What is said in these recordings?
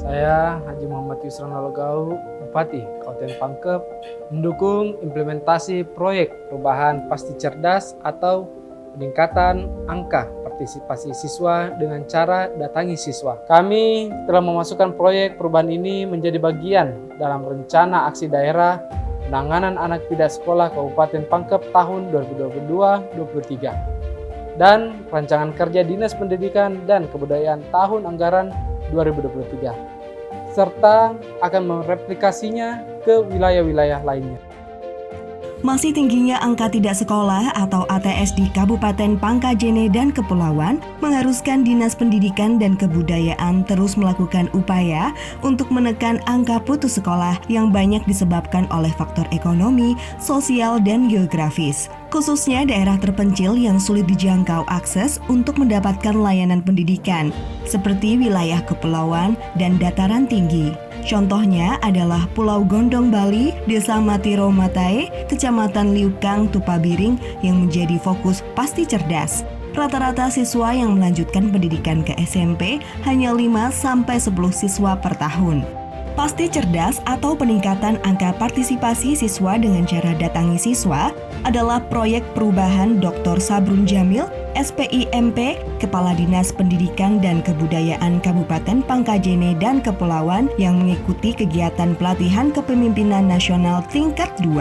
Saya Haji Muhammad Yusran Lalogau, Bupati Kabupaten Pangkep, mendukung implementasi proyek perubahan pasti cerdas atau peningkatan angka partisipasi siswa dengan cara datangi siswa. Kami telah memasukkan proyek perubahan ini menjadi bagian dalam rencana aksi daerah penanganan anak tidak sekolah Kabupaten Pangkep tahun 2022-2023 dan rancangan kerja Dinas Pendidikan dan Kebudayaan tahun anggaran 2023 serta akan mereplikasinya ke wilayah-wilayah lainnya. Masih tingginya angka tidak sekolah atau ATS di Kabupaten Pangkajene dan Kepulauan mengharuskan Dinas Pendidikan dan Kebudayaan terus melakukan upaya untuk menekan angka putus sekolah yang banyak disebabkan oleh faktor ekonomi, sosial, dan geografis. Khususnya daerah terpencil yang sulit dijangkau akses untuk mendapatkan layanan pendidikan, seperti wilayah kepulauan dan dataran tinggi. Contohnya adalah Pulau Gondong Bali, Desa Matiro Matae, Kecamatan Liukang, Tupabiring yang menjadi fokus pasti cerdas. Rata-rata siswa yang melanjutkan pendidikan ke SMP hanya 5-10 siswa per tahun. Pasti cerdas atau peningkatan angka partisipasi siswa dengan cara datangi siswa adalah proyek perubahan Dr. Sabrun Jamil, SPIMP, Kepala Dinas Pendidikan dan Kebudayaan Kabupaten Pangkajene dan Kepulauan yang mengikuti kegiatan pelatihan kepemimpinan nasional tingkat 2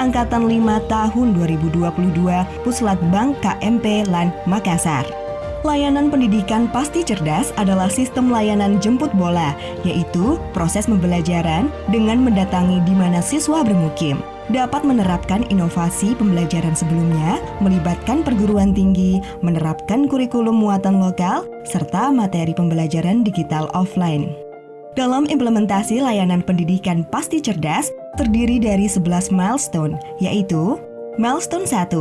Angkatan 5 tahun 2022 Puslatbang KMP LAN Makassar. Layanan pendidikan pasti cerdas adalah sistem layanan jemput bola, yaitu proses pembelajaran dengan mendatangi di mana siswa bermukim. Dapat menerapkan inovasi pembelajaran sebelumnya, melibatkan perguruan tinggi, menerapkan kurikulum muatan lokal, serta materi pembelajaran digital offline. Dalam implementasi layanan pendidikan pasti cerdas, terdiri dari 11 milestone, yaitu Milestone 1,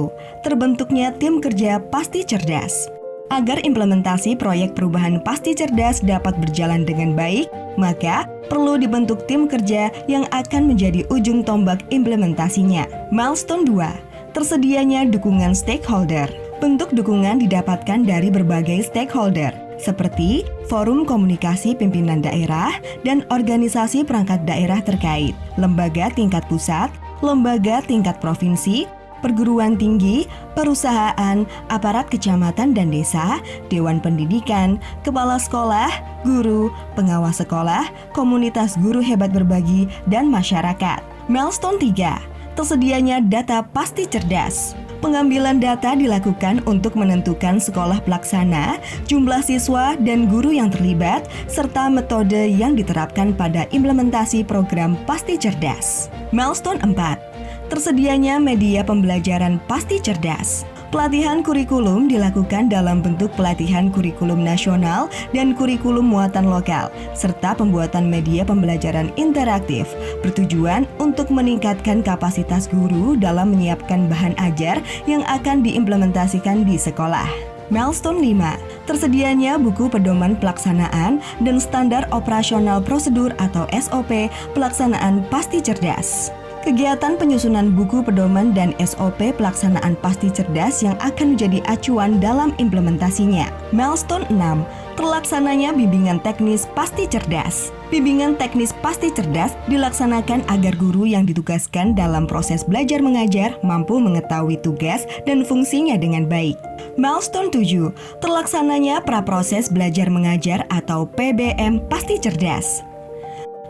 terbentuknya tim kerja pasti cerdas. Agar implementasi proyek perubahan pasti cerdas dapat berjalan dengan baik, maka perlu dibentuk tim kerja yang akan menjadi ujung tombak implementasinya. Milestone 2, tersedianya dukungan stakeholder. Bentuk dukungan didapatkan dari berbagai stakeholder, seperti forum komunikasi pimpinan daerah dan organisasi perangkat daerah terkait, lembaga tingkat pusat, lembaga tingkat provinsi, perguruan tinggi, perusahaan, aparat kecamatan dan desa, dewan pendidikan, kepala sekolah, guru, pengawas sekolah, komunitas guru hebat berbagi, dan masyarakat. Milestone 3, tersedianya data pasti cerdas. Pengambilan data dilakukan untuk menentukan sekolah pelaksana, jumlah siswa dan guru yang terlibat, serta metode yang diterapkan pada implementasi program pasti cerdas. Milestone 4, tersedianya media pembelajaran pasti cerdas. Pelatihan kurikulum dilakukan dalam bentuk pelatihan kurikulum nasional dan kurikulum muatan lokal, serta pembuatan media pembelajaran interaktif, bertujuan untuk meningkatkan kapasitas guru dalam menyiapkan bahan ajar yang akan diimplementasikan di sekolah. Milestone 5, tersedianya buku pedoman pelaksanaan dan standar operasional prosedur atau SOP pelaksanaan pasti cerdas. Kegiatan penyusunan buku pedoman dan SOP pelaksanaan pasti cerdas yang akan menjadi acuan dalam implementasinya. Milestone 6, terlaksananya bimbingan teknis pasti cerdas. Bimbingan teknis pasti cerdas dilaksanakan agar guru yang ditugaskan dalam proses belajar mengajar mampu mengetahui tugas dan fungsinya dengan baik. Milestone 7, terlaksananya praproses belajar mengajar atau PBM pasti cerdas.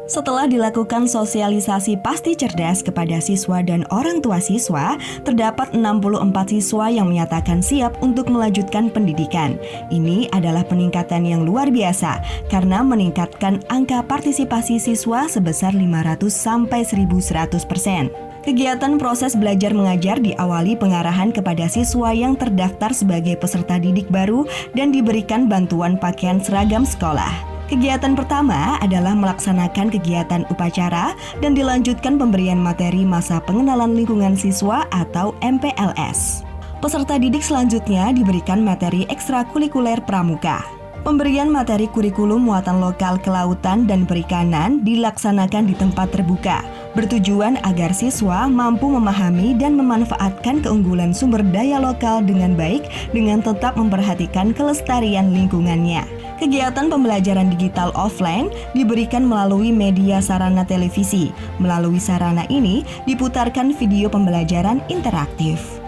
Setelah dilakukan sosialisasi pasti cerdas kepada siswa dan orang tua siswa, terdapat 64 siswa yang menyatakan siap untuk melanjutkan pendidikan. Ini adalah peningkatan yang luar biasa karena meningkatkan angka partisipasi siswa sebesar 500-1.100%. Kegiatan proses belajar mengajar diawali pengarahan kepada siswa yang terdaftar sebagai peserta didik baru dan diberikan bantuan pakaian seragam sekolah. Kegiatan pertama adalah melaksanakan kegiatan upacara dan dilanjutkan pemberian materi masa pengenalan lingkungan siswa atau MPLS. Peserta didik selanjutnya diberikan materi ekstrakurikuler pramuka. Pemberian materi kurikulum muatan lokal kelautan dan perikanan dilaksanakan di tempat terbuka, bertujuan agar siswa mampu memahami dan memanfaatkan keunggulan sumber daya lokal dengan baik dengan tetap memperhatikan kelestarian lingkungannya. Kegiatan pembelajaran digital offline diberikan melalui media sarana televisi. Melalui sarana ini diputarkan video pembelajaran interaktif.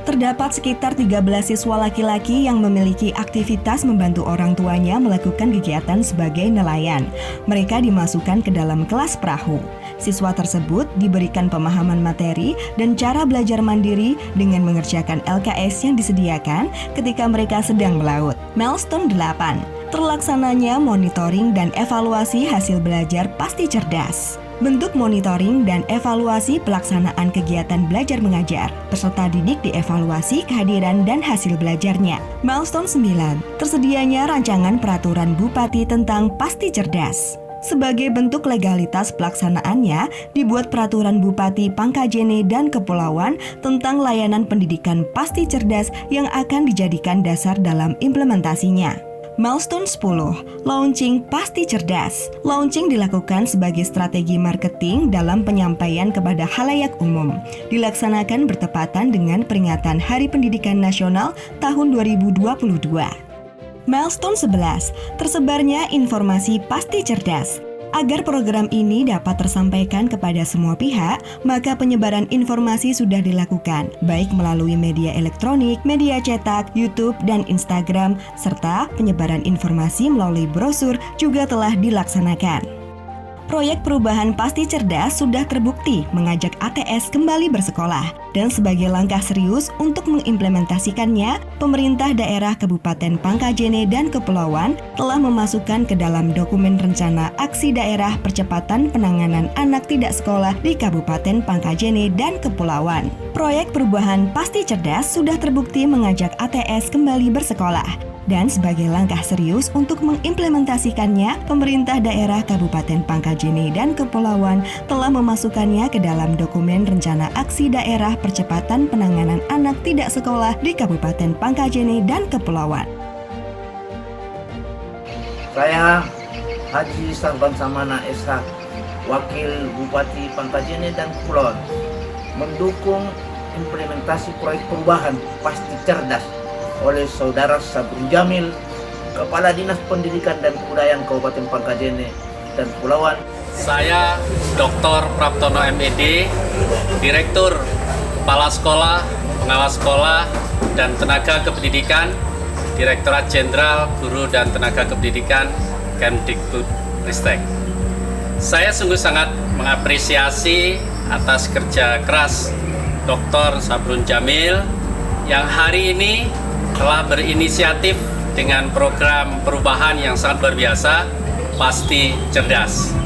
Terdapat sekitar 13 siswa laki-laki yang memiliki aktivitas membantu orang tuanya melakukan kegiatan sebagai nelayan. Mereka dimasukkan ke dalam kelas perahu. Siswa tersebut diberikan pemahaman materi dan cara belajar mandiri dengan mengerjakan LKS yang disediakan ketika mereka sedang melaut. Milestone 8. Terlaksananya monitoring dan evaluasi hasil belajar pasti cerdas. Bentuk monitoring dan evaluasi pelaksanaan kegiatan belajar mengajar. Peserta didik dievaluasi kehadiran dan hasil belajarnya. Milestone 9. Tersedianya rancangan peraturan Bupati tentang pasti cerdas. Sebagai bentuk legalitas pelaksanaannya, dibuat peraturan Bupati Pangkajene dan Kepulauan tentang layanan pendidikan pasti cerdas yang akan dijadikan dasar dalam implementasinya. Milestone 10. Launching Pasti Cerdas. Launching dilakukan sebagai strategi marketing dalam penyampaian kepada khalayak umum. Dilaksanakan bertepatan dengan peringatan Hari Pendidikan Nasional tahun 2022. Milestone 11. Tersebarnya informasi Pasti Cerdas. Agar program ini dapat tersampaikan kepada semua pihak, maka penyebaran informasi sudah dilakukan, baik melalui media elektronik, media cetak, YouTube, dan Instagram, serta penyebaran informasi melalui brosur juga telah dilaksanakan. Proyek perubahan pasti cerdas sudah terbukti mengajak ATS kembali bersekolah, dan sebagai langkah serius untuk mengimplementasikannya, pemerintah daerah Kabupaten Pangkajene dan Kepulauan telah memasukkan ke dalam dokumen rencana aksi daerah percepatan penanganan anak tidak sekolah di Kabupaten Pangkajene dan Kepulauan. Proyek perubahan pasti cerdas sudah terbukti mengajak ATS kembali bersekolah. Dan sebagai langkah serius untuk mengimplementasikannya, pemerintah daerah Kabupaten Pangkajene dan Kepulauan telah memasukkannya ke dalam dokumen rencana aksi daerah percepatan penanganan anak tidak sekolah di Kabupaten Pangkajene dan Kepulauan. Saya Haji Sarban Samana SH, Wakil Bupati Pangkajene dan Kepulauan, mendukung implementasi proyek perubahan pasti cerdas oleh Saudara Sabrun Jamil, Kepala Dinas Pendidikan dan Kebudayaan Kabupaten Pangkajene dan Kepulauan. Saya Dr. Praptono MED, Direktur Kepala Sekolah, Pengawas Sekolah, dan Tenaga Kependidikan, Direktorat Jenderal Guru dan Tenaga Kependidikan Kemdikbudristek. Saya sungguh sangat mengapresiasi atas kerja keras Dr. Sabrun Jamil yang hari ini telah berinisiatif dengan program perubahan yang sangat luar biasa, Pasti Cerdas.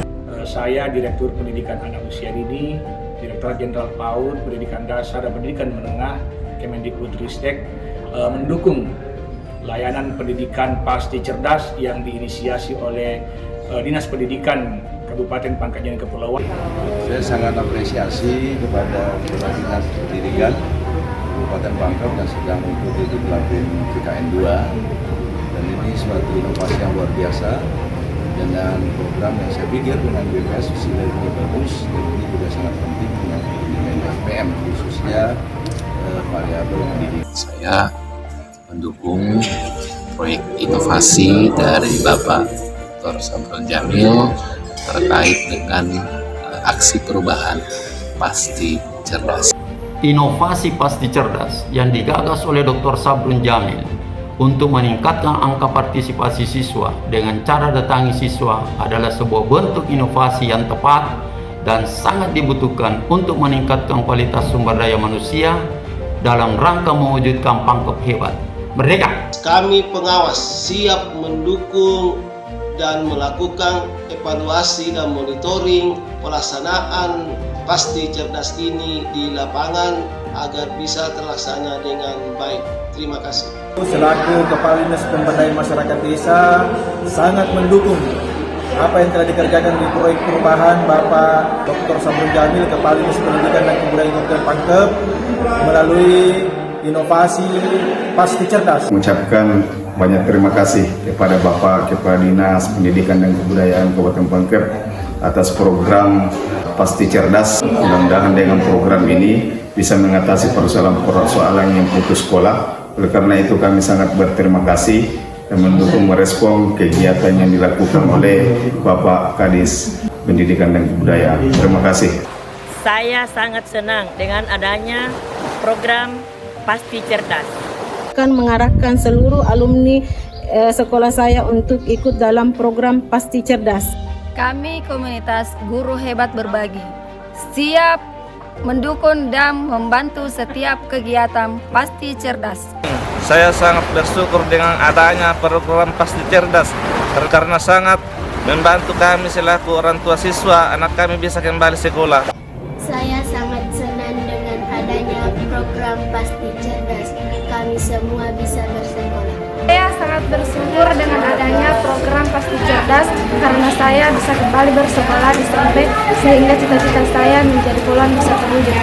Saya Direktur Pendidikan Anak Usia Dini, Direktorat Jenderal PAUD, Pendidikan Dasar dan Pendidikan Menengah, Kemendikbudristek, mendukung layanan pendidikan Pasti Cerdas yang diinisiasi oleh Dinas Pendidikan Kabupaten Pangkajene Kepulauan. Saya sangat apresiasi kepada Dinas Pendidikan Kabupaten Pangkep yang sedang mengikuti di pelatihan PKN 2, dan ini suatu inovasi yang luar biasa dengan program yang saya pikir dengan BPS sinerginya bagus, dan ini juga sangat penting dengan SPM khususnya variabel pendidikan. Saya mendukung proyek inovasi dari Bapak Dr. Sabrun Jamil terkait dengan aksi perubahan Pasti Cerdas. Inovasi Pasti Cerdas yang digagas oleh Dr. Sabrun Jamil untuk meningkatkan angka partisipasi siswa dengan cara datangi siswa adalah sebuah bentuk inovasi yang tepat dan sangat dibutuhkan untuk meningkatkan kualitas sumber daya manusia dalam rangka mewujudkan Pangkep hebat. Merdeka! Kami pengawas siap mendukung dan melakukan evaluasi dan monitoring pelaksanaan Pasti Cerdas ini di lapangan agar bisa terlaksana dengan baik. Terima kasih. Selaku Kepala Dinas Pemberdayaan Masyarakat Desa sangat mendukung apa yang telah dikerjakan di proyek perubahan Bapak Dr. Sabrun Jamil, Kepala Dinas Pendidikan dan Kebudayaan Kabupaten Pangkep melalui inovasi Pasti Cerdas. Mengucapkan banyak terima kasih kepada Bapak Kepala Dinas Pendidikan dan Kebudayaan Kabupaten Pangkep atas program Pasti Cerdas. Mudah-mudahan dengan program ini bisa mengatasi persoalan yang putus sekolah. Oleh karena itu kami sangat berterima kasih dan mendukung merespon kegiatan yang dilakukan oleh Bapak Kadis Pendidikan dan Kebudayaan. Terima kasih. Saya sangat senang dengan adanya program Pasti Cerdas. Akan mengarahkan seluruh alumni sekolah saya untuk ikut dalam program Pasti Cerdas. Kami komunitas guru hebat berbagi, siap mendukung dan membantu setiap kegiatan Pasti Cerdas. Saya sangat bersyukur dengan adanya program Pasti Cerdas karena sangat membantu kami selaku orang tua siswa, anak kami bisa kembali sekolah. Saya sangat senang dengan adanya program Pasti Cerdas. Kami semua bisa bersekolah. Saya sangat bersyukur dengan adanya program Pasti Cerdas karena saya bisa kembali bersekolah di SMP sehingga cita-cita saya menjadi poluan bisa terwujud.